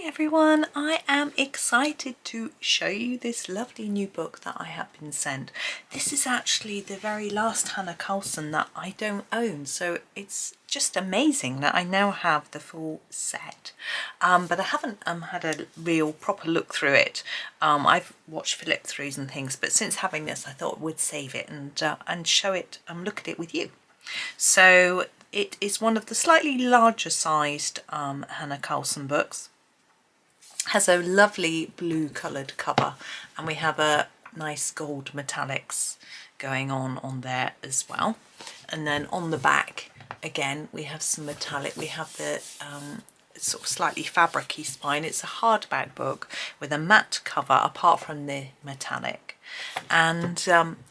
Hi everyone, I am excited to show you this lovely new book that I have been sent. This is actually the very last Hanna Karlzon that I don't own, so it's just amazing that I now have the full set. But I haven't had a real proper look through it. I've watched flip throughs and things, but since having this I thought I would save it and show it, look at it with you. So it is one of the slightly larger sized Hanna Karlzon books. Has a lovely blue coloured cover, and we have a nice gold metallics going on there as well. And then on the back again we have some metallic. We have the sort of slightly fabricy spine. It's a hardback book with a matte cover apart from the metallic, and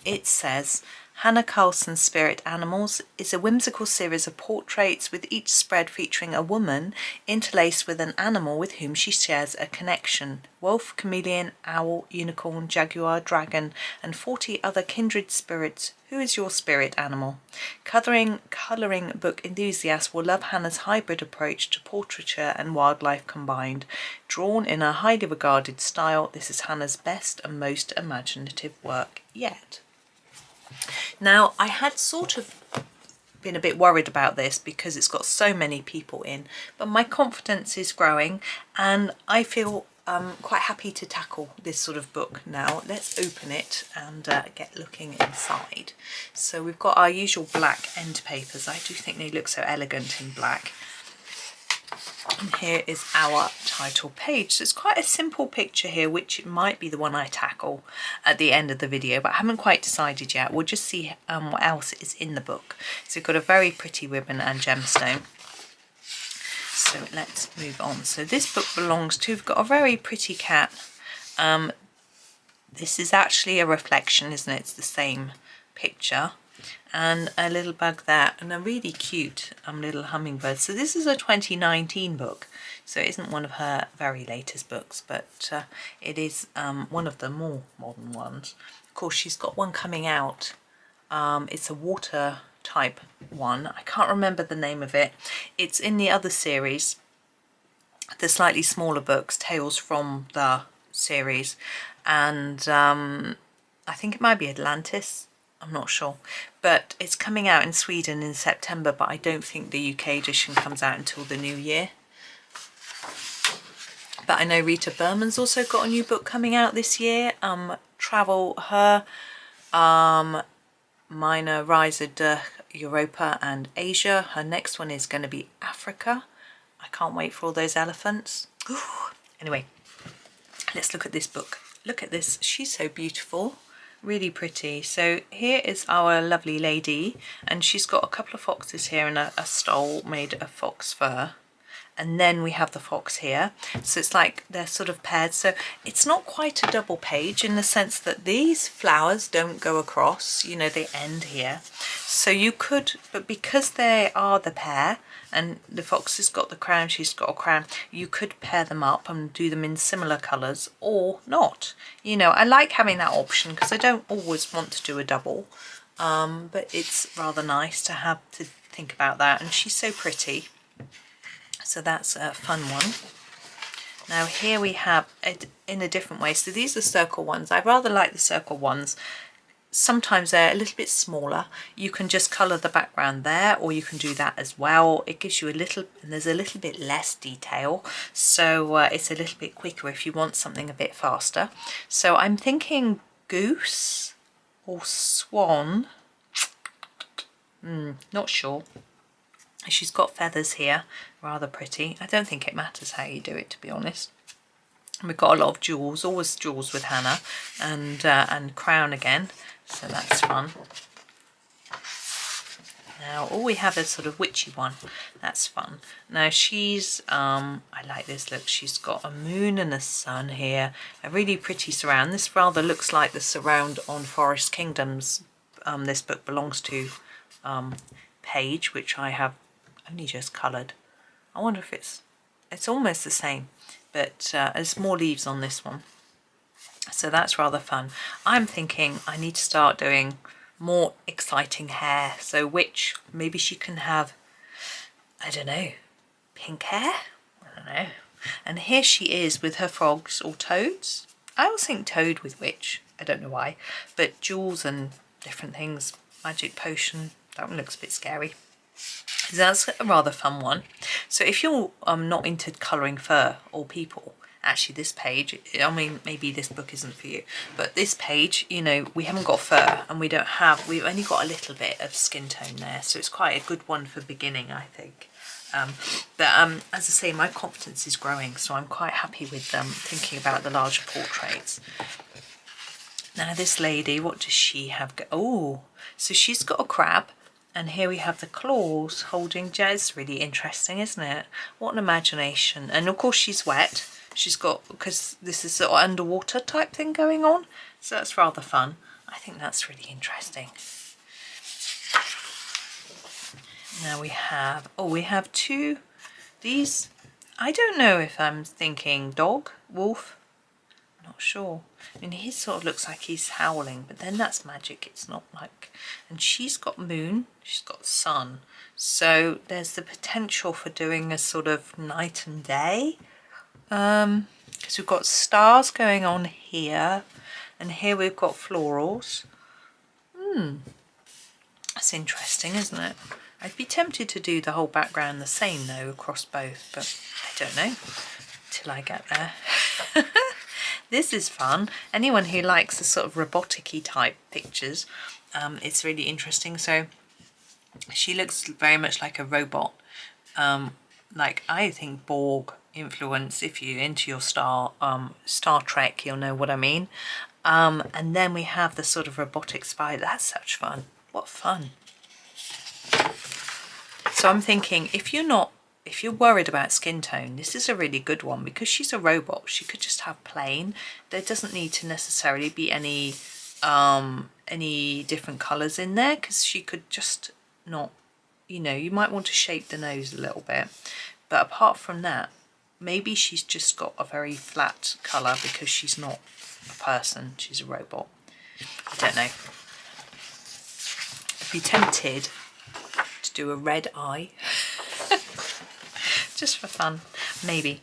it says Hanna Karlzon's Spirit Animals is a whimsical series of portraits, with each spread featuring a woman interlaced with an animal with whom she shares a connection. Wolf, chameleon, owl, unicorn, jaguar, dragon, and 40 other kindred spirits. Who is your spirit animal? Colouring book enthusiasts will love Hanna's hybrid approach to portraiture and wildlife combined. Drawn in a highly regarded style, this is Hanna's best and most imaginative work yet. Now, I had sort of been a bit worried about this because it's got so many people in, but my confidence is growing and I feel quite happy to tackle this sort of book now. Let's open it and get looking inside. So we've got our usual black end papers. I do think they look so elegant in black. And here is our title page. So it's quite a simple picture here, which might be the one I tackle at the end of the video, but I haven't quite decided yet. We'll just see what else is in the book. So we've got a very pretty ribbon and gemstone. So let's move on. So this book belongs to, we've got a very pretty cat. This is actually a reflection, isn't it? It's the same picture. And a little bug there, and a really cute little hummingbird. So this is a 2019 book, so it isn't one of her very latest books, but it is one of the more modern ones. Of course, she's got one coming out. It's a water type one. I can't remember the name of it. It's in the other series, the slightly smaller books, Tales from the series, and I think it might be Atlantis. I'm not sure, but it's coming out in Sweden in September, but I don't think the UK edition comes out until the new year. But I know Rita Berman's also got a new book coming out this year, Travel Her, Minor Reise durch Europa and Asia. Her next one is going to be Africa. I can't wait for all those elephants. Ooh. Anyway, let's look at this book. Look at this, she's so beautiful. Really pretty. So here is our lovely lady, and she's got a couple of foxes here and a stole made of fox fur, and then we have the fox here. So it's like they're sort of paired, so it's not quite a double page in the sense that these flowers don't go across, you know, they end here. So you could, but because they are the pair and the fox has got the crown, she's got a crown, you could pair them up and do them in similar colours or not. You know, I like having that option because I don't always want to do a double, but it's rather nice to have to think about that, and she's so pretty. So that's a fun one. Now here we have it in a different way. So these are circle ones. I rather like the circle ones. Sometimes they're a little bit smaller. You can just colour the background there, or you can do that as well. It gives you a little, and there's a little bit less detail, so it's a little bit quicker if you want something a bit faster. So I'm thinking goose or swan. Not sure. She's got feathers here, rather pretty. I don't think it matters how you do it, to be honest. And we've got a lot of jewels, always jewels with Hanna, and crown again. So that's fun. Now all we have is sort of witchy one. That's fun. Now she's, I like this look. She's got a moon and a sun here. A really pretty surround. This rather looks like the surround on Forest Kingdoms. This book belongs to page, which I have only just coloured. I wonder if it's almost the same, but there's more leaves on this one. So that's rather fun. I'm thinking I need to start doing more exciting hair. So witch, maybe she can have, I don't know, pink hair? I don't know. And here she is with her frogs or toads. I always think toad with witch. I don't know why. But jewels and different things. Magic potion. That one looks a bit scary. That's a rather fun one. So if you're not into colouring fur or people, actually this page, I mean maybe this book isn't for you, but this page, you know, we haven't got fur and we've only got a little bit of skin tone there, so it's quite a good one for beginning, I think. As I say, my confidence is growing, so I'm quite happy with thinking about the larger portraits. Now this lady, what does she have? Oh, so she's got a crab. And here we have the claws holding Jez. Really interesting, isn't it? What an imagination. And of course she's wet. She's got, because this is sort of underwater type thing going on. So that's rather fun. I think that's really interesting. Now we have two, these, I don't know if I'm thinking dog, wolf, not sure. I mean, he sort of looks like he's howling, but then that's magic. It's not like, and she's got moon, she's got sun. So there's the potential for doing a sort of night and day. Because we've got stars going on here, and here we've got florals. That's interesting, isn't it? I'd be tempted to do the whole background the same though across both, but I don't know till I get there. This is fun. Anyone who likes the sort of robotic-y type pictures, it's really interesting. So she looks very much like a robot, like I think Borg influence. If you're into your Star Trek, you'll know what I mean. And then we have the sort of robotic spy. That's such fun. What fun. So I'm thinking, if you're worried about skin tone, this is a really good one, because she's a robot. She could just have plain. There doesn't need to necessarily be any different colours in there, because she could just not, you know, you might want to shape the nose a little bit. But apart from that, maybe she's just got a very flat colour because she's not a person, she's a robot. I don't know. I'd be tempted to do a red eye. Just for fun. Maybe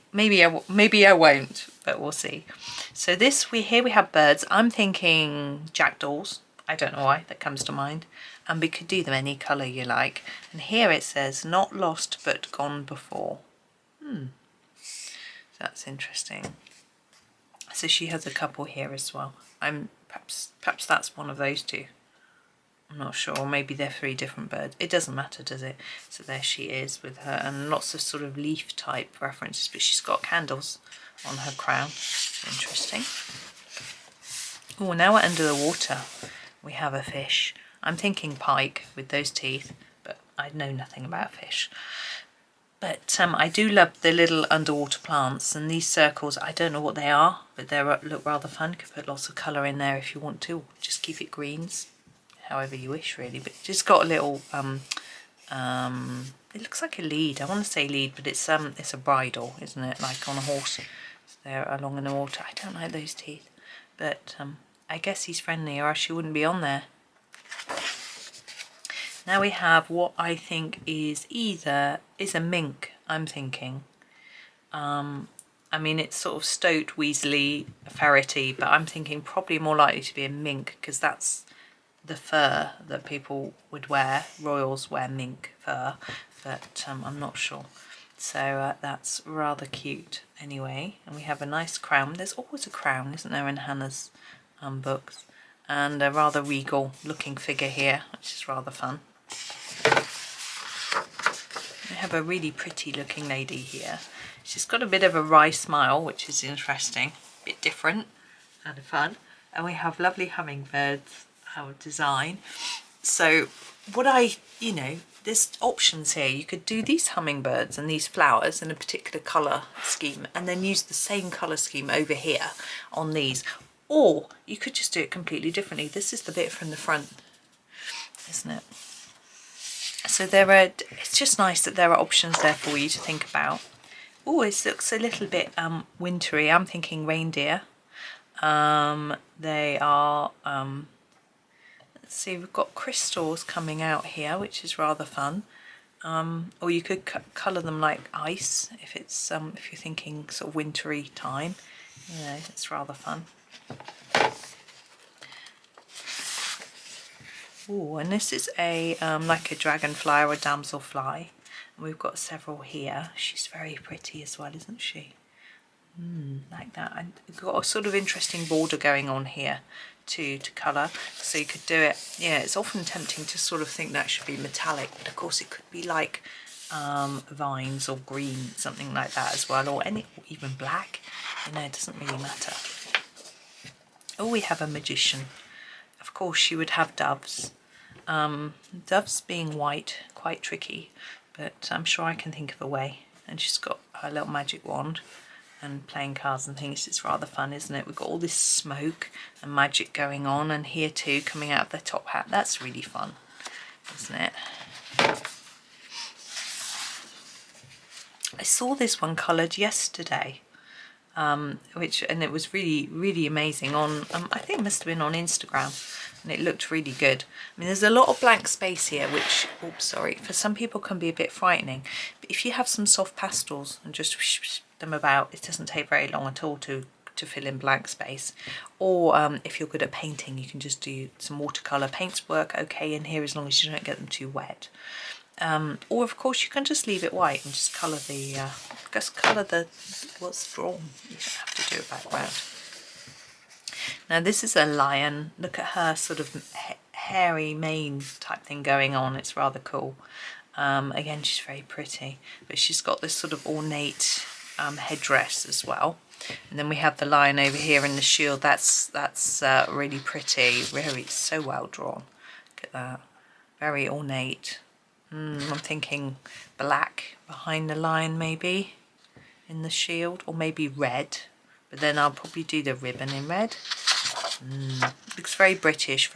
I won't, but we'll see. So here we have birds. I'm thinking jackdaws. I don't know why, that comes to mind. And we could do them any colour you like. And here it says, not lost but gone before. That's interesting. So she has a couple here as well. Perhaps that's one of those two. I'm not sure, or maybe they're three different birds. It doesn't matter, does it? So there she is with her, and lots of sort of leaf type references, but she's got candles on her crown. Interesting. Oh, now we're under the water. We have a fish. I'm thinking pike with those teeth, but I know nothing about fish. But I do love the little underwater plants, and these circles, I don't know what they are, but they look rather fun. You could put lots of colour in there if you want to, just keep it greens. However you wish, really. But just got a little it looks like a lead. I want to say lead, but it's a bridle, isn't it, like on a horse. So they're along in the water. I don't like those teeth, but I guess he's friendly, or else she wouldn't be on there. Now we have what I think is a mink, I'm thinking. I mean, it's sort of stoat, weaselly, ferrety, but I'm thinking probably more likely to be a mink, because that's the fur that people would wear. Royals wear mink fur, but I'm not sure. So that's rather cute anyway. And we have a nice crown. There's always a crown, isn't there, in Hannah's books. And a rather regal looking figure here, which is rather fun. We have a really pretty looking lady here. She's got a bit of a wry smile, which is interesting, a bit different and fun. And we have lovely hummingbirds, our design. So there's options here. You could do these hummingbirds and these flowers in a particular colour scheme, and then use the same colour scheme over here on these. Or you could just do it completely differently. This is the bit from the front, isn't it? So it's just nice that there are options there for you to think about. Oh, it looks a little bit wintry. I'm thinking reindeer. They are, let's see, we've got crystals coming out here, which is rather fun. or you could colour them like ice if it's if you're thinking sort of wintry time. Yeah, it's rather fun. Oh, and this is a like a dragonfly or a damselfly, and we've got several here. She's very pretty as well, isn't she? Like that, and we've got a sort of interesting border going on here too to colour, so you could do it. Yeah, it's often tempting to sort of think that should be metallic, but of course it could be like vines or green, something like that as well, or even black. You know, it doesn't really matter. Oh, we have a magician. Of course she would have doves. Doves being white, quite tricky, but I'm sure I can think of a way. And she's got her little magic wand and playing cards and things. It's rather fun, isn't it? We've got all this smoke and magic going on, and here too, coming out of the top hat. That's really fun, isn't it? I saw this one coloured yesterday, and it was really amazing on, I think it must have been on Instagram, and it looked really good. I mean, there's a lot of blank space here, which, oops, sorry, for some people can be a bit frightening, but if you have some soft pastels and just them about, it doesn't take very long at all to fill in blank space. Or if you're good at painting, you can just do some watercolour. Paints work okay in here as long as you don't get them too wet. Or of course you can just leave it white and just colour the what's drawn. You don't have to do a background. Now this is a lion. Look at her sort of hairy mane type thing going on. It's rather cool. Again, she's very pretty, but she's got this sort of ornate headdress as well. And then we have the lion over here in the shield. That's really pretty. Really, so well drawn. Look at that. Very ornate. I'm thinking black behind the lion maybe in the shield, or maybe red, but then I'll probably do the ribbon in red. Looks very British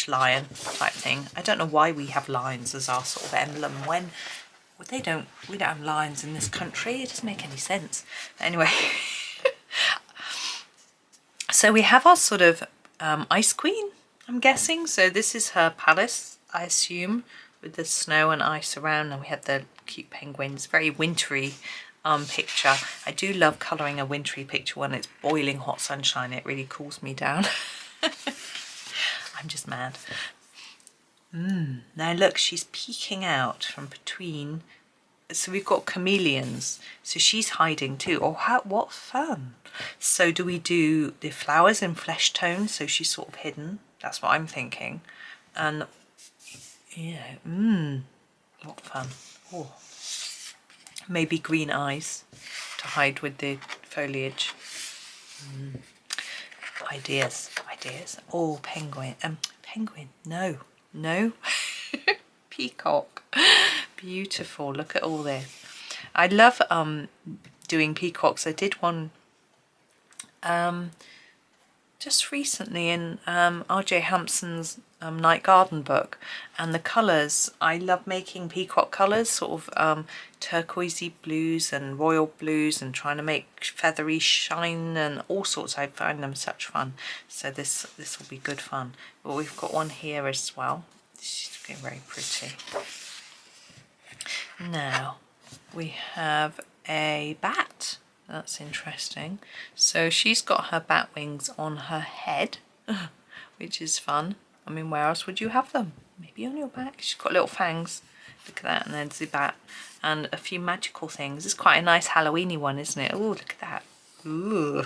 lion type thing. I don't know why we have lions as our sort of emblem when we don't have lions in this country. It doesn't make any sense. Anyway, so we have our sort of ice queen, I'm guessing. So this is her palace, I assume, with the snow and ice around, and we have the cute penguins. Very wintry picture. I do love colouring a wintry picture when it's boiling hot sunshine. It really cools me down. I'm just mad. Now look, she's peeking out from between. So we've got chameleons, so she's hiding too. Oh, what fun. So do we do the flowers in flesh tone, so she's sort of hidden? That's what I'm thinking. And yeah, what fun. Oh, maybe green eyes to hide with the foliage. Ideas. Oh, penguin. No. Peacock. Beautiful. Look at all this. I love doing peacocks. I did one just recently in R.J. Hampson's Night Garden book, and the colours, I love making peacock colours, sort of turquoisey blues and royal blues, and trying to make feathery shine and all sorts. I find them such fun, so this will be good fun. But we've got one here as well. She's looking very pretty. Now we have a bat. That's interesting. So she's got her bat wings on her head, which is fun. I mean, where else would you have them? Maybe on your back. She's got little fangs. Look at that. And there's the bat. And a few magical things. It's quite a nice Halloweeny one, isn't it? Oh, look at that. Ooh.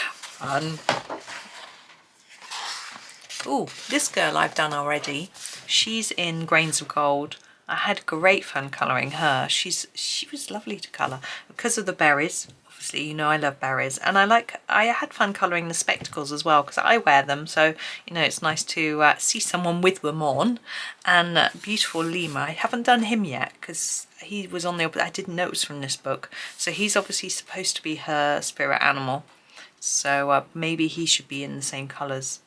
Fun. Oh, this girl I've done already. She's in Grains of Gold. I had great fun colouring her. She was lovely to colour because of the berries. Obviously, you know I love berries, and I had fun colouring the spectacles as well because I wear them. So you know it's nice to see someone with them on. And beautiful lemur. I haven't done him yet because he was on the. I didn't know it was from this book. So he's obviously supposed to be her spirit animal. So maybe he should be in the same colours.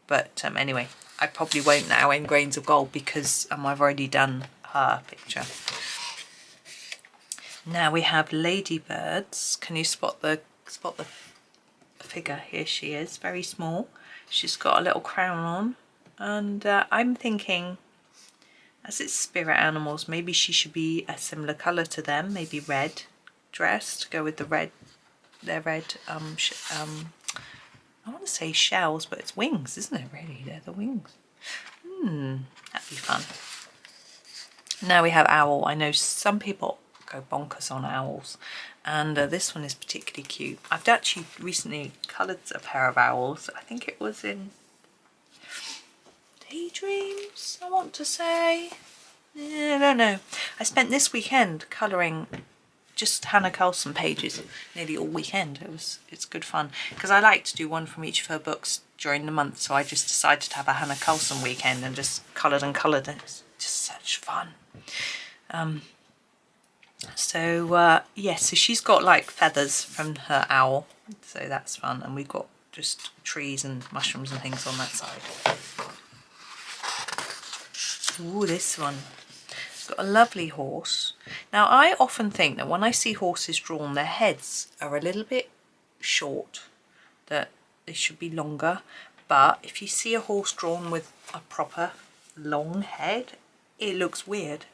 But anyway, I probably won't now in Grains of Gold because I've already done her picture. Now we have ladybirds. Can you spot the figure? Here she is, very small. She's got a little crown on, and I'm thinking As it's spirit animals, maybe she should be a similar colour to them, maybe red dress to go with the red, their red, I want to say shells, but it's wings, isn't it really? They're the wings. That'd be fun. Now we have owl. I know some people go bonkers on owls, and this one is particularly cute. I've actually recently coloured a pair of owls. I think it was in Daydreams, I want to say. I don't know. I spent this weekend colouring just Hanna Karlzon pages nearly all weekend. It's good fun because I like to do one from each of her books during the month, so I just decided to have a Hanna Karlzon weekend and just coloured and coloured. It's just such fun. Yeah, so she's got like feathers from her owl, so that's fun, and we've got just trees and mushrooms and things on that side. Ooh, this one. It's got a lovely horse. Now, I often think that when I see horses drawn, their heads are a little bit short, that they should be longer. But if you see a horse drawn with a proper long head, it looks weird.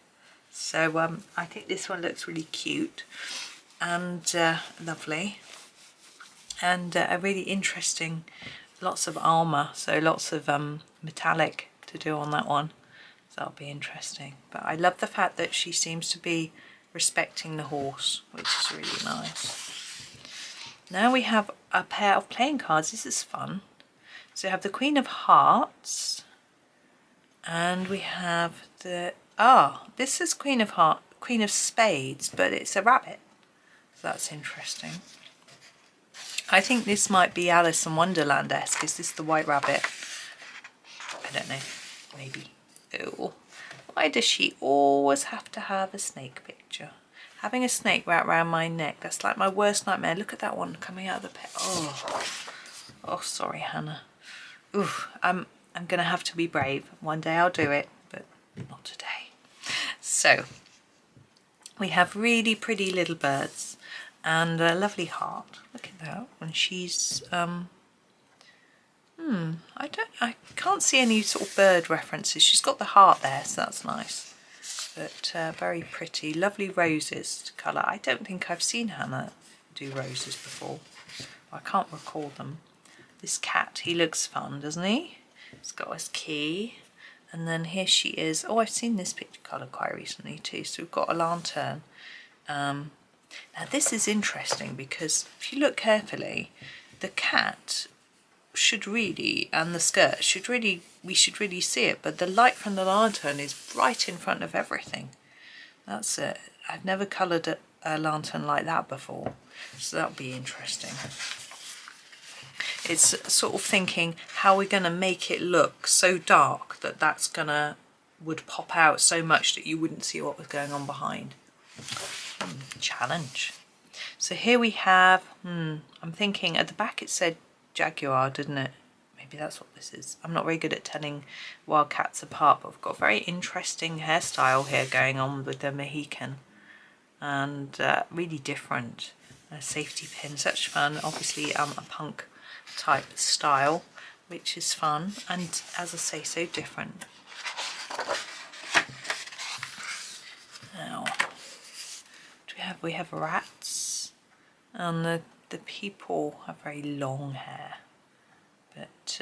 So I think this one looks really cute and lovely, and a really interesting, lots of armour, so lots of metallic to do on that one. So that'll be interesting. But I love the fact that she seems to be respecting the horse, which is really nice. Now we have a pair of playing cards. This is fun. So we have the Queen of Hearts, and we have the, this is Queen of Spades, but it's a rabbit. So that's interesting. I think this might be Alice in Wonderland-esque. Is this the White Rabbit? I don't know. Maybe. Ooh. Why does she always have to have a snake picture? Having a snake wrapped around my neck, that's like my worst nightmare. Look at that one coming out of the pit. Oh, sorry, Hannah. Ooh, I'm going to have to be brave. One day I'll do it, but not today. So, we have really pretty little birds and a lovely heart. Look at that. When she's, I can't see any sort of bird references. She's got the heart there, so that's nice. But very pretty. Lovely roses to colour. I don't think I've seen Hannah do roses before. I can't recall them. This cat, he looks fun, doesn't he? He's got his key. And then here she is. Oh, I've seen this picture coloured quite recently too. So we've got a lantern. Now this is interesting because if you look carefully, the cat should really, and the skirt should really, we should really see it, but the light from the lantern is right in front of everything. That's it. I've never coloured a lantern like that before, so that'll be interesting. It's sort of thinking how we're going to make it look so dark that would pop out so much that you wouldn't see what was going on behind. Challenge. So here we have, I'm thinking at the back it said Jaguar, didn't it? Maybe that's what this is. I'm not very good at telling wildcats apart, but we've got a very interesting hairstyle here going on with the Mohican, and really different. A safety pin, such fun. Obviously a punk type style, which is fun, and as I say, so different. Now, we have rats, and the people have very long hair, but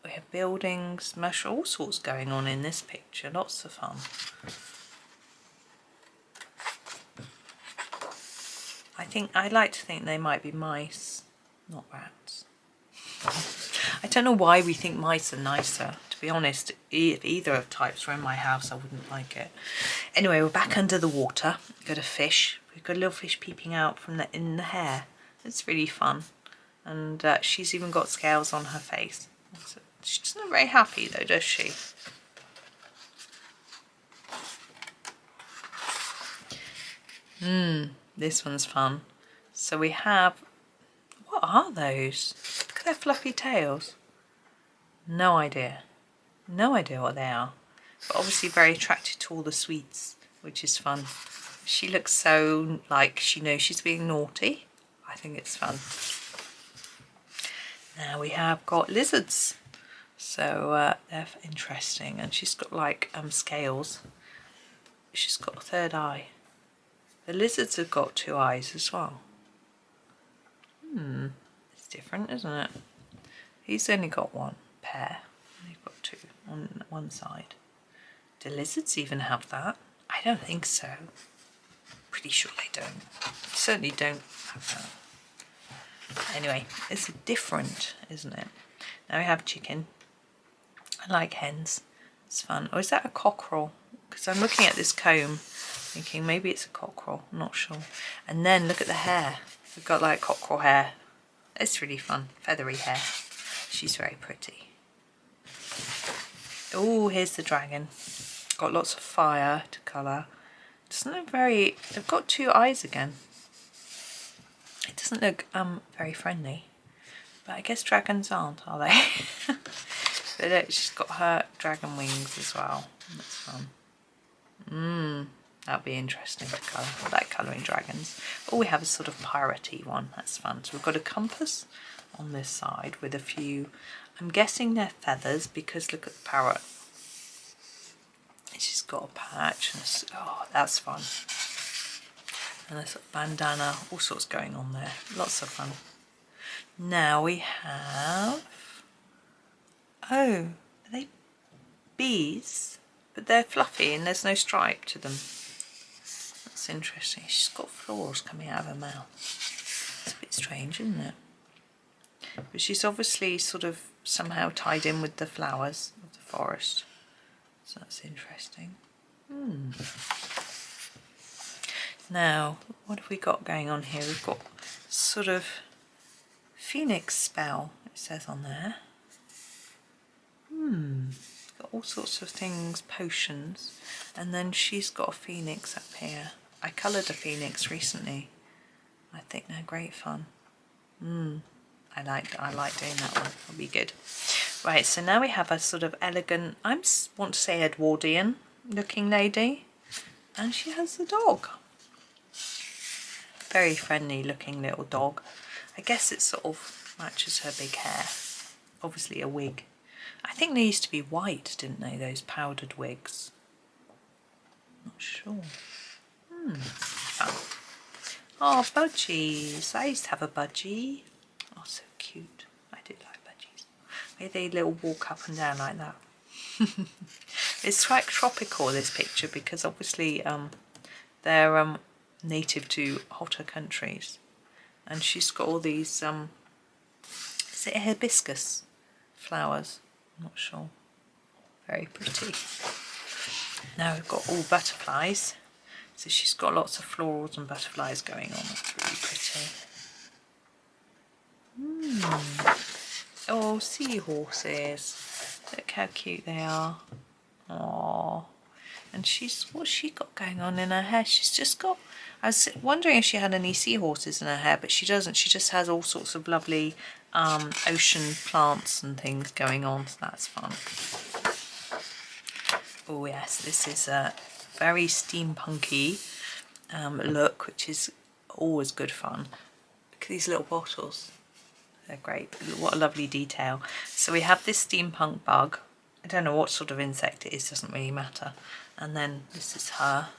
we have buildings, all sorts going on in this picture, lots of fun. I like to think they might be mice, not rats. I don't know why we think mice are nicer. To be honest, if either of types were in my house, I wouldn't like it. Anyway, we're back under the water. We've got a fish. We've got a little fish peeping out from in the hair. It's really fun. And she's even got scales on her face. She doesn't look very happy though, does she? This one's fun. So we have, what are those? Look at their fluffy tails. No idea. No idea what they are. But obviously very attracted to all the sweets, which is fun. She looks so like she knows she's being naughty. I think it's fun. Now we have got lizards. So they're interesting, and she's got like scales. She's got a third eye. The lizards have got 2 eyes as well. It's different, isn't it? He's only got 1 pair. They've got 2 on one side. Do lizards even have that? I don't think so. Pretty sure they don't. Certainly don't have that. Anyway, it's different, isn't it? Now we have chicken. I like hens. It's fun. Or is that a cockerel? Because I'm looking at this comb thinking maybe it's a cockerel. I'm not sure. And then look at the hair. We've got like cockerel hair. It's really fun. Feathery hair. She's very pretty. Oh, here's the dragon. Got lots of fire to colour. Doesn't look very... They've got 2 eyes again. It doesn't look very friendly. But I guess dragons aren't, are they? But look, she's got her dragon wings as well. That's fun. That'll be interesting to colour. I like colouring dragons. All we have is sort of piratey one. That's fun. So we've got a compass on this side with a few... I'm guessing they're feathers because look at the parrot. She's got a patch. And oh, that's fun. And there's a bandana. All sorts going on there. Lots of fun. Now we have... Oh, are they bees? But they're fluffy and there's no stripe to them. That's interesting. She's got claws coming out of her mouth. It's a bit strange, isn't it? But she's obviously sort of somehow tied in with the flowers of the forest. So that's interesting. Now, what have we got going on here? We've got sort of phoenix spell, it says on there. Got all sorts of things, potions, and then she's got a phoenix up here. I coloured a phoenix recently. I think they're great fun. I like doing that one. It'll be good. Right, so now we have a sort of elegant, I want to say Edwardian looking lady, and she has the dog. Very friendly looking little dog. I guess it sort of matches her big hair. Obviously a wig. I think they used to be white, didn't they, those powdered wigs? Not sure. Fun. Oh, budgies. I used to have a budgie. Oh, so cute. I do like budgies. Maybe they little walk up and down like that. It's quite tropical, this picture, because obviously they're native to hotter countries. And she's got all these, is it hibiscus flowers? I'm not sure. Very pretty. Now we've got all butterflies. So she's got lots of florals and butterflies going on. That's really pretty. Oh, seahorses. Look how cute they are. Aww. And what's she got going on in her hair? She's just got... I was wondering if she had any seahorses in her hair, but she doesn't. She just has all sorts of lovely ocean plants and things going on, so that's fun. Oh yes, this is a very steampunky look, which is always good fun. Look at these little bottles. They're great. What a lovely detail. So we have this steampunk bug. I don't know what sort of insect it is, doesn't really matter. And then this is her.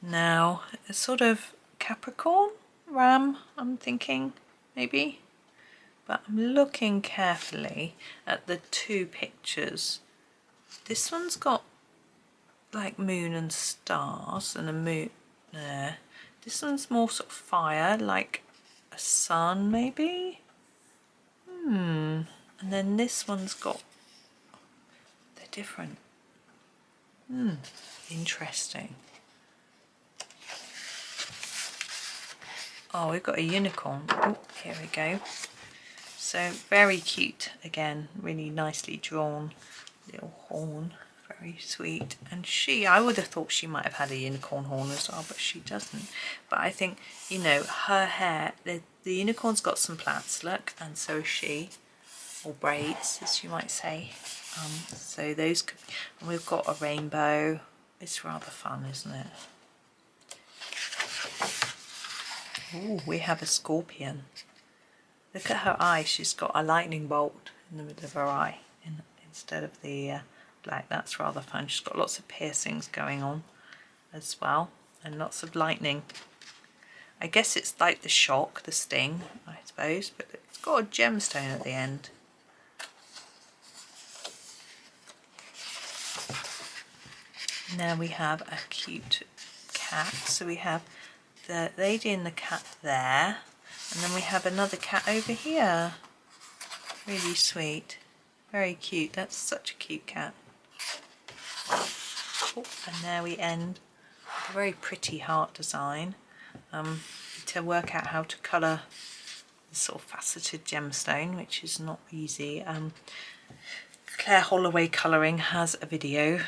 Now, a sort of Capricorn ram, I'm thinking, maybe. But I'm looking carefully at the 2 pictures. This one's got like moon and stars and a moon there. This one's more sort of fire, like a sun maybe. And then this one's got, they're different. Interesting. Oh, we've got a unicorn. Oh, here we go. So very cute again, really nicely drawn little horn, very sweet. And I would have thought she might have had a unicorn horn as well, but she doesn't. But I think, you know, her hair, the unicorn's got some plaits, look, and so is she, or braids, as you might say. So those could, and we've got a rainbow. It's rather fun, isn't it? Oh, we have a scorpion. Look at her eye, she's got a lightning bolt in the middle of her eye instead of the black. That's rather fun. She's got lots of piercings going on as well, and lots of lightning. I guess it's like the shock, the sting, I suppose, but it's got a gemstone at the end. Now we have a cute cat. So we have the lady and the cat there, and then we have another cat over here. Really sweet, very cute. That's such a cute cat. Oh, and there we end with a very pretty heart design. To work out how to colour this sort of faceted gemstone, which is not easy. Claire Holloway Colouring has a video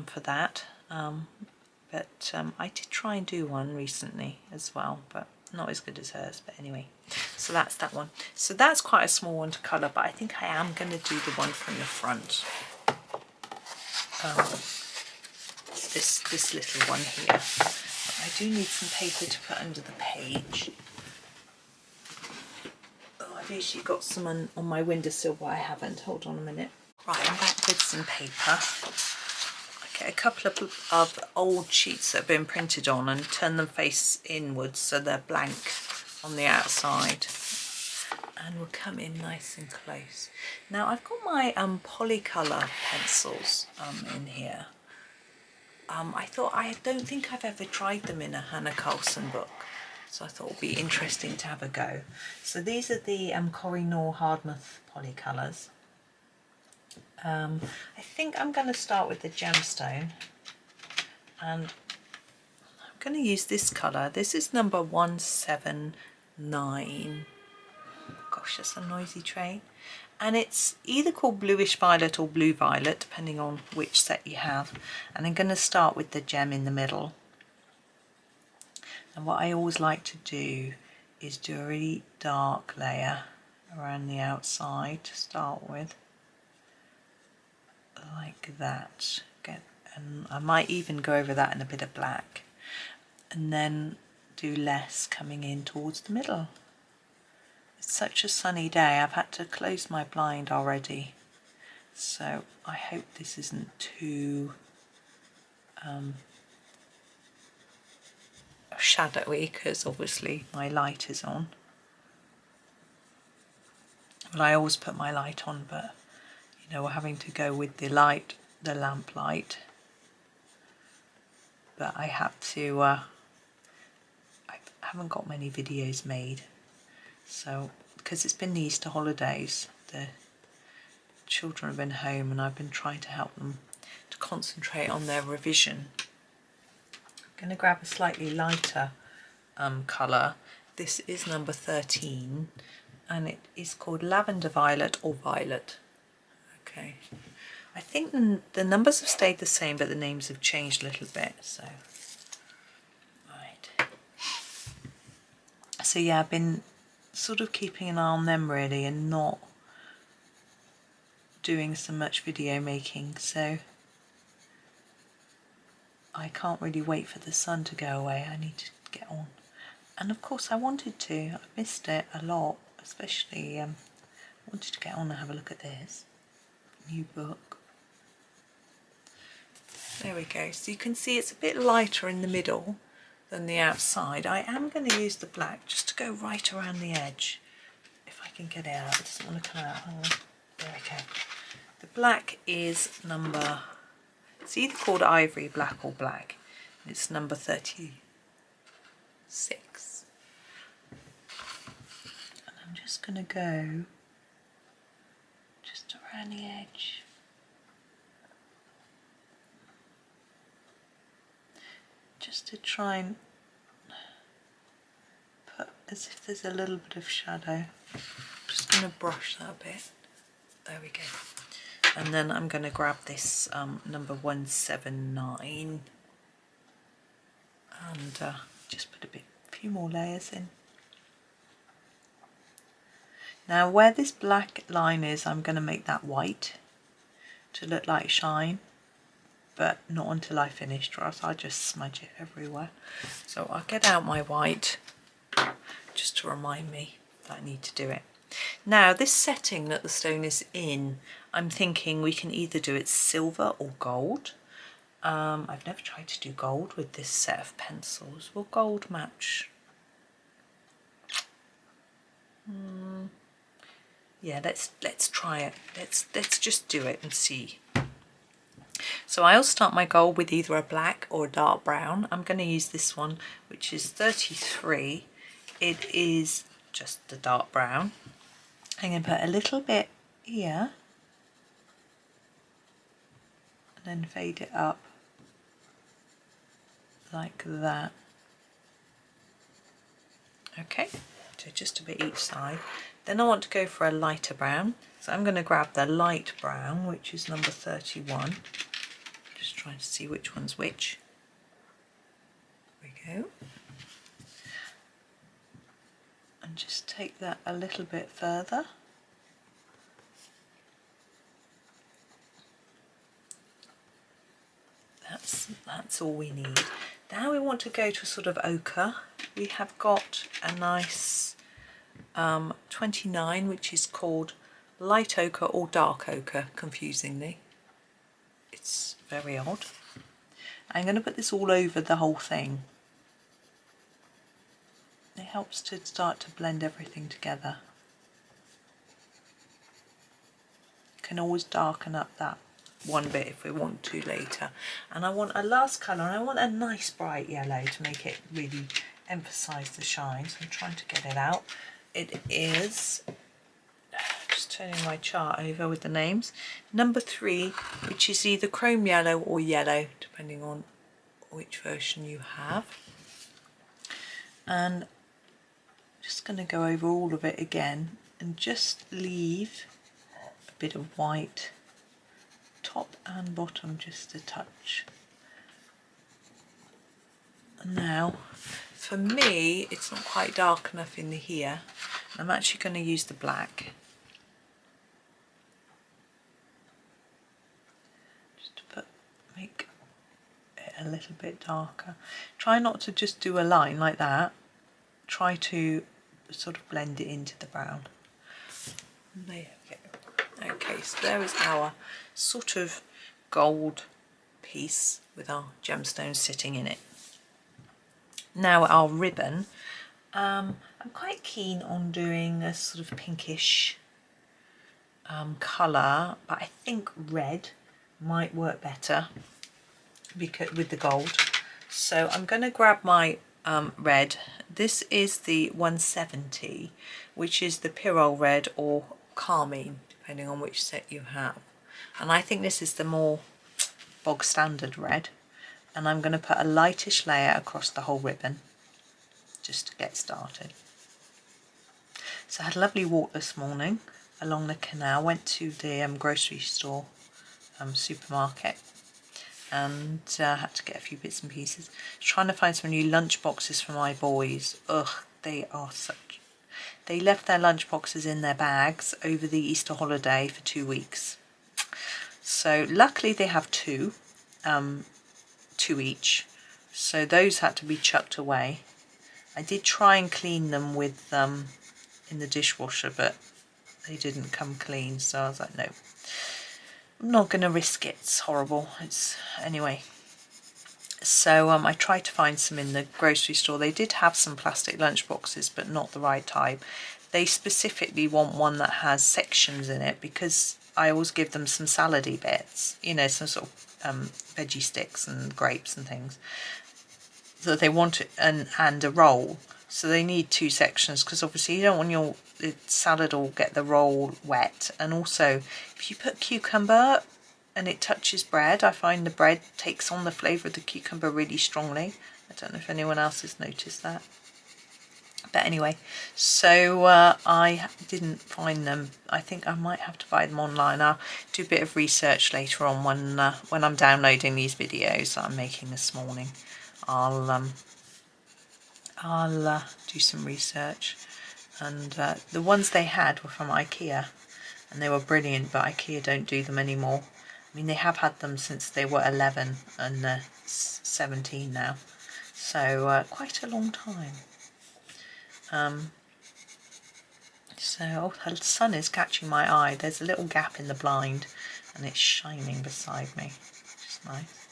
for that, but I did try and do one recently as well, but not as good as hers. But anyway, so that's that one. So that's quite a small one to colour, but I think I am going to do the one from the front. This little one here. But I do need some paper to put under the page. Oh, I've usually got some on my windowsill, but I haven't. Hold on a minute. Right, I'm back with some paper. I get a couple of old sheets that have been printed on and turn them face inwards so they're blank on the outside. And we'll come in nice and close. Now I've got my Polycolor pencils in here. I don't think I've ever tried them in a Hanna Karlzon book, so I thought it would be interesting to have a go. So these are the Koh-i-Noor Hardmouth Polycolors. I think I'm going to start with the gemstone, and I'm going to use this colour. This is number 179. Gosh, that's a noisy train. And it's either called bluish violet or blue violet, depending on which set you have. And I'm going to start with the gem in the middle. And what I always like to do is do a really dark layer around the outside to start with, like that. And I might even go over that in a bit of black, and then do less coming in towards the middle. It's such a sunny day, I've had to close my blind already, so I hope this isn't too shadowy, because obviously my light is on. Well, I always put my light on, but you know, we're having to go with the light, the lamp light. But I have to, I haven't got many videos made. So, because it's been the Easter holidays, the children have been home and I've been trying to help them to concentrate on their revision. I'm going to grab a slightly lighter colour. This is number 13 and it is called Lavender Violet or Violet. Okay, I think the numbers have stayed the same, but the names have changed a little bit. So, right. So yeah, I've been sort of keeping an eye on them really, and not doing so much video making, so I can't really wait for the sun to go away. I need to get on, and of course I wanted to. I missed it a lot, especially wanted to get on and have a look at this new book. There we go. So you can see it's a bit lighter in the middle than the outside. I am going to use the black just to go right around the edge. If I can get it out, it doesn't want to come out. Oh, there we go. The black is number, it's either called ivory black or black. It's number 36. And I'm just going to go just around the edge. Just to try and put as if there's a little bit of shadow. I'm just going to brush that a bit. There we go. And then I'm going to grab this number 179 and just put a few more layers in. Now where this black line is, I'm going to make that white to look like shine, but not until I finish, or else I'll just smudge it everywhere. So I'll get out my white just to remind me that I need to do it. Now this setting that the stone is in, I'm thinking we can either do it silver or gold. I've never tried to do gold with this set of pencils. Will gold match? Yeah, let's try it. Let's just do it and see. So I'll start my gold with either a black or a dark brown. I'm going to use this one, which is 33. It is just the dark brown. I'm going to put a little bit here and then fade it up like that. Okay, so just a bit each side. Then I want to go for a lighter brown, so I'm going to grab the light brown, which is number 31. Just trying to see which one's which. There we go. And just take that a little bit further. That's all we need. Now we want to go to a sort of ochre. We have got a nice 29, which is called light ochre or dark ochre, confusingly. It's very odd. I'm going to put this all over the whole thing. It helps to start to blend everything together. You can always darken up that one bit if we want to later. And I want a last colour, and I want a nice bright yellow to make it really emphasise the shine. So I'm trying to get it out. It is, just turning my chart over with the names, number 3, which is either chrome yellow or yellow, depending on which version you have. And I'm just going to go over all of it again and just leave a bit of white top and bottom, just a touch. And now for me it's not quite dark enough in the here. I'm actually going to use the black just to make it a little bit darker. Try not to just do a line like that, try to sort of blend it into the brown. There we go. Okay, so there is our sort of gold piece with our gemstones sitting in it. Now our ribbon, I'm quite keen on doing a sort of pinkish colour, but I think red might work better because with the gold. So I'm going to grab my red. This is the 170, which is the Pyrrole red or carmine, depending on which set you have. And I think this is the more bog standard red. And I'm going to put a lightish layer across the whole ribbon just to get started. So I had a lovely walk this morning along the canal, went to the grocery store, supermarket, and had to get a few bits and pieces. Trying to find some new lunch boxes for my boys. Ugh, they are such... They left their lunch boxes in their bags over the Easter holiday for 2 weeks. So luckily they have two each. So those had to be chucked away. I did try and clean them with in the dishwasher, but they didn't come clean. So I was like, no, I'm not going to risk it. It's horrible. Anyway. So I tried to find some in the grocery store. They did have some plastic lunch boxes, but not the right type. They specifically want one that has sections in it, because I always give them some salady bits, you know, some sort of veggie sticks and grapes and things. So they want it, and a roll. So they need 2 sections, because obviously you don't want your salad will get the roll wet. And also, if you put cucumber and it touches bread, I find the bread takes on the flavour of the cucumber really strongly. I don't know if anyone else has noticed that. But anyway, so I didn't find them. I think I might have to buy them online. I'll do a bit of research later on when I'm downloading these videos that I'm making this morning. I'll do some research. And the ones they had were from IKEA, and they were brilliant, but IKEA don't do them anymore. I mean, they have had them since they were 11 and 17 now, so quite a long time. So the sun is catching my eye. There's a little gap in the blind and it's shining beside me, which is nice.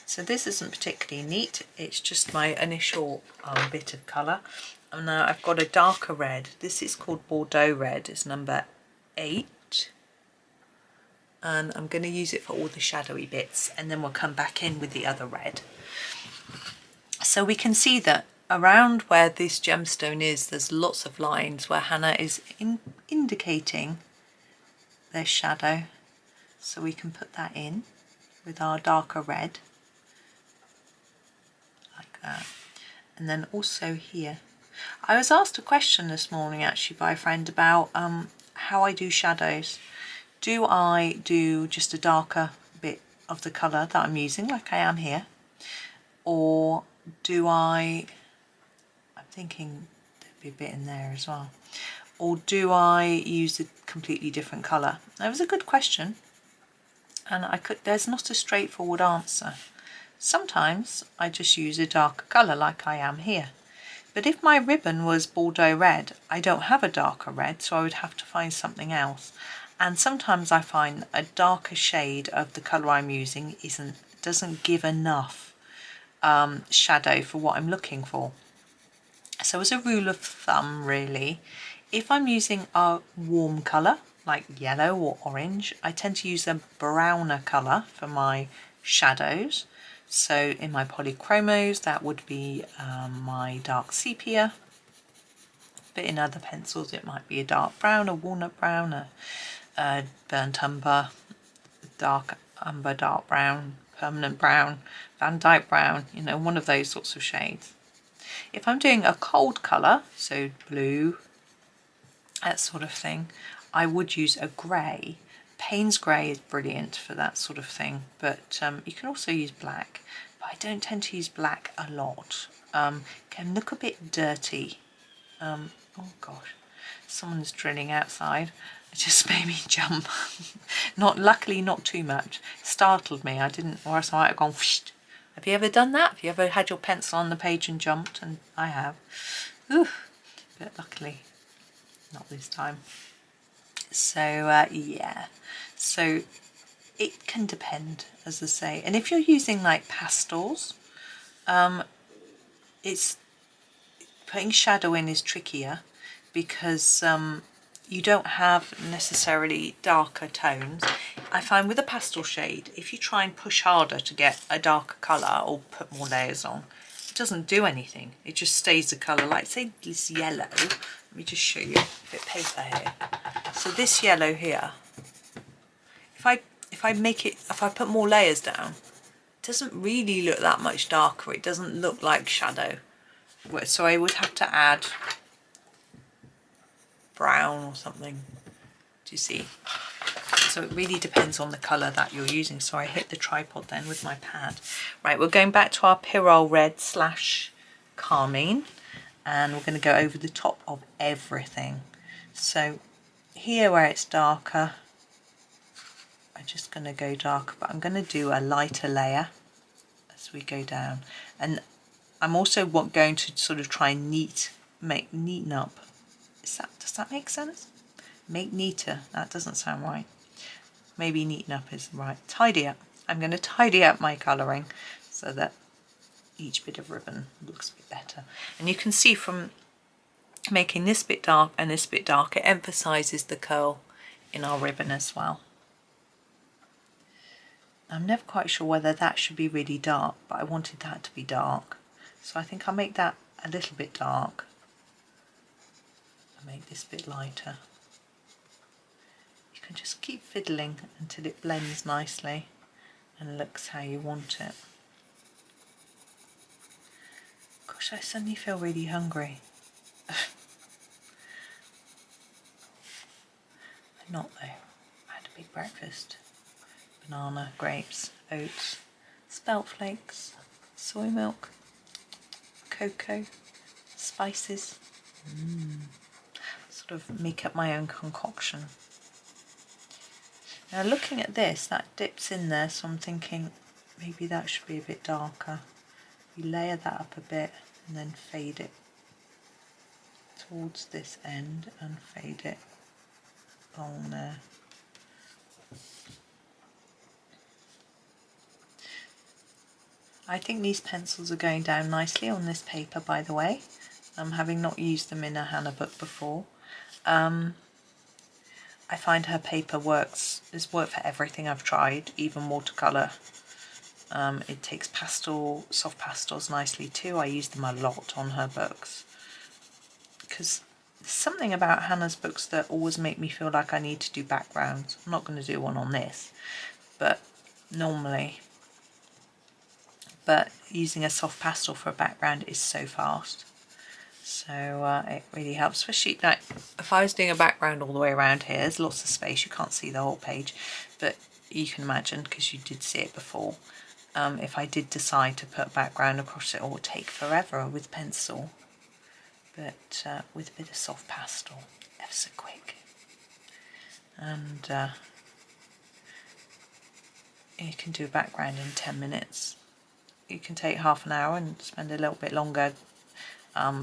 So this isn't particularly neat, it's just my initial bit of colour. And now I've got a darker red. This is called Bordeaux red, it's number 8. And I'm going to use it for all the shadowy bits, and then we'll come back in with the other red. So we can see that around where this gemstone is, there's lots of lines where Hanna is indicating their shadow. So we can put that in with our darker red, like that. And then also here. I was asked a question this morning actually by a friend about how I do shadows. Do I do just a darker bit of the colour that I'm using, like I am here? Or do I'm thinking there'd be a bit in there as well. Or do I use a completely different colour? That was a good question. And there's not a straightforward answer. Sometimes I just use a darker colour like I am here. But if my ribbon was Bordeaux red, I don't have a darker red, so I would have to find something else. And sometimes I find a darker shade of the colour I'm using doesn't give enough shadow for what I'm looking for. So as a rule of thumb really, if I'm using a warm colour like yellow or orange, I tend to use a browner colour for my shadows. So in my polychromos that would be my dark sepia, but in other pencils it might be a dark brown, a walnut brown, a burnt umber, dark umber, dark brown, permanent brown, Van Dyke brown, you know, one of those sorts of shades. If I'm doing a cold colour, so blue, that sort of thing, I would use a grey. Payne's grey is brilliant for that sort of thing, but you can also use black, but I don't tend to use black a lot. Can look a bit dirty. Oh gosh, someone's drilling outside. It just made me jump. Luckily not too much. Startled me. I didn't, or else I might have gone whoosh. Have you ever done that? Have you ever had your pencil on the page and jumped? And I have. Ooh, but luckily not this time. So yeah, so it can depend, as I say. And if you're using like pastels, it's putting shadow in is trickier because you don't have necessarily darker tones. I find with a pastel shade, if you try and push harder to get a darker colour or put more layers on, it doesn't do anything. It just stays the colour. Like say this yellow, let me just show you a bit of paper here. So this yellow here, if I put more layers down, it doesn't really look that much darker. It doesn't look like shadow. So I would have to add brown or something. Do you see? So it really depends on the colour that you're using. So I hit the tripod then with my pad. Right, we're going back to our Pyrrole Red / Carmine, and we're going to go over the top of everything. So here where it's darker, I'm just going to go darker, but I'm going to do a lighter layer as we go down. And I'm also going to sort of try and neaten up. Does that make sense? Make neater, that doesn't sound right. Maybe neaten up is right. Tidy up. I'm going to tidy up my colouring so that each bit of ribbon looks a bit better. And you can see from making this bit dark and this bit dark, it emphasises the curl in our ribbon as well. I'm never quite sure whether that should be really dark, but I wanted that to be dark. So I think I'll make that a little bit dark and make this bit lighter. You can just keep fiddling until it blends nicely and looks how you want it. Gosh, I suddenly feel really hungry. I'm not though. I had a big breakfast. Banana, grapes, oats, spelt flakes, soy milk, cocoa, spices. Sort of make up my own concoction. Now looking at this, that dips in there, so I'm thinking maybe that should be a bit darker. You layer that up a bit and then fade it to towards this end and fade it along there. I think these pencils are going down nicely on this paper, by the way, having not used them in a Hanna book before. I find her paper has worked for everything I've tried, even watercolour. It takes soft pastels nicely too. I use them a lot on her books because there's something about Hanna's books that always make me feel like I need to do backgrounds. I'm not going to do one on this, but normally. But using a soft pastel for a background is so fast. So it really helps, especially like if I was doing a background all the way around here, there's lots of space, you can't see the whole page, but you can imagine, because you did see it before, if I did decide to put a background across it, it would take forever with pencil, but with a bit of soft pastel, ever so quick. And you can do a background in 10 minutes. You can take half an hour and spend a little bit longer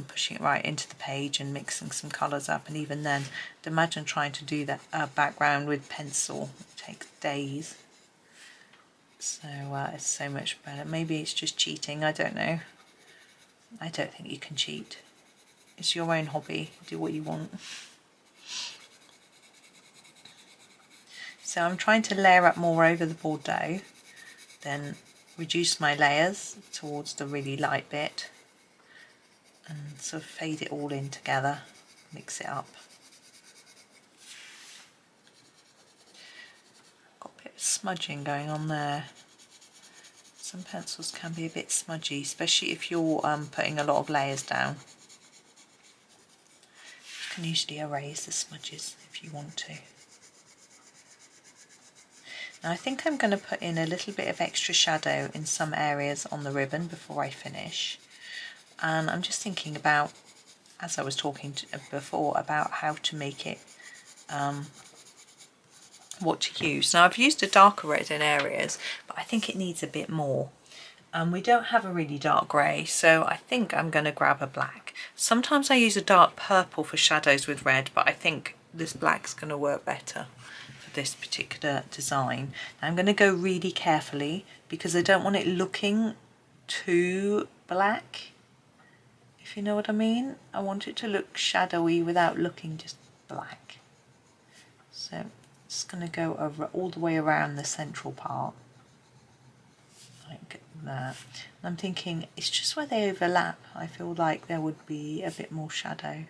pushing it right into the page and mixing some colours up, and even then, imagine trying to do that background with pencil. It takes days. So it's so much better. Maybe it's just cheating, I don't know. I don't think you can cheat. It's your own hobby, do what you want. So I'm trying to layer up more over the Bordeaux, then reduce my layers towards the really light bit and sort of fade it all in together, mix it up. Got a bit of smudging going on there. Some pencils can be a bit smudgy, especially if you're putting a lot of layers down. You can usually erase the smudges if you want to. Now I think I'm going to put in a little bit of extra shadow in some areas on the ribbon before I finish. And I'm just thinking about, as I was talking before, about how to make it, what to use. Now I've used a darker red in areas, but I think it needs a bit more. We don't have a really dark grey, so I think I'm going to grab a black. Sometimes I use a dark purple for shadows with red, but I think this black's going to work better for this particular design. Now I'm going to go really carefully because I don't want it looking too black. If you know what I mean, I want it to look shadowy without looking just black. So it's going to go over all the way around the central part, like that. And I'm thinking it's just where they overlap, I feel like there would be a bit more shadow.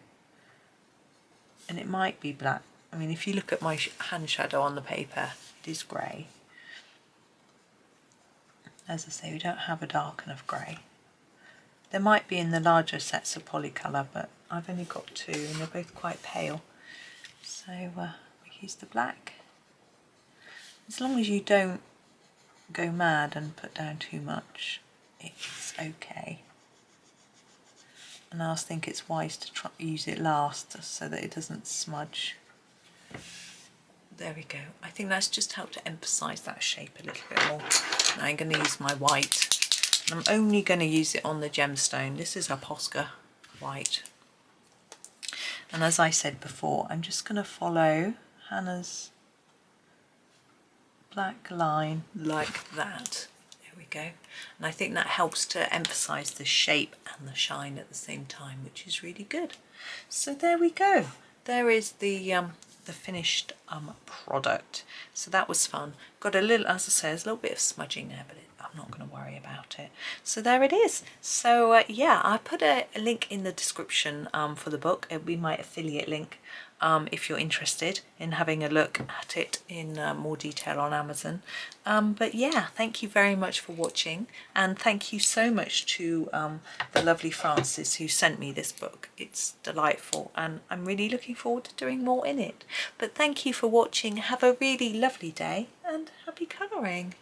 And it might be black. I mean, if you look at my hand shadow on the paper, it is grey. As I say, we don't have a dark enough grey. There might be in the larger sets of Polycolor, but I've only got 2 and they're both quite pale. So we use the black. As long as you don't go mad and put down too much, it's okay. And I also think it's wise to use it last so that it doesn't smudge. There we go. I think that's just helped to emphasise that shape a little bit more. Now I'm going to use my white. I'm only going to use it on the gemstone. This is a Posca white. And as I said before, I'm just going to follow Hanna's black line like that. There we go. And I think that helps to emphasize the shape and the shine at the same time, which is really good. So there we go. There is the finished product. So that was fun. Got a little, as I say, there's a little bit of smudging there, but I'm not going to worry about it. So there it is. So yeah, I put a link in the description for the book. It'll be my affiliate link if you're interested in having a look at it in more detail on Amazon. But yeah, thank you very much for watching, and thank you so much to the lovely Frances who sent me this book. It's delightful and I'm really looking forward to doing more in it. But thank you for watching. Have a really lovely day and happy colouring.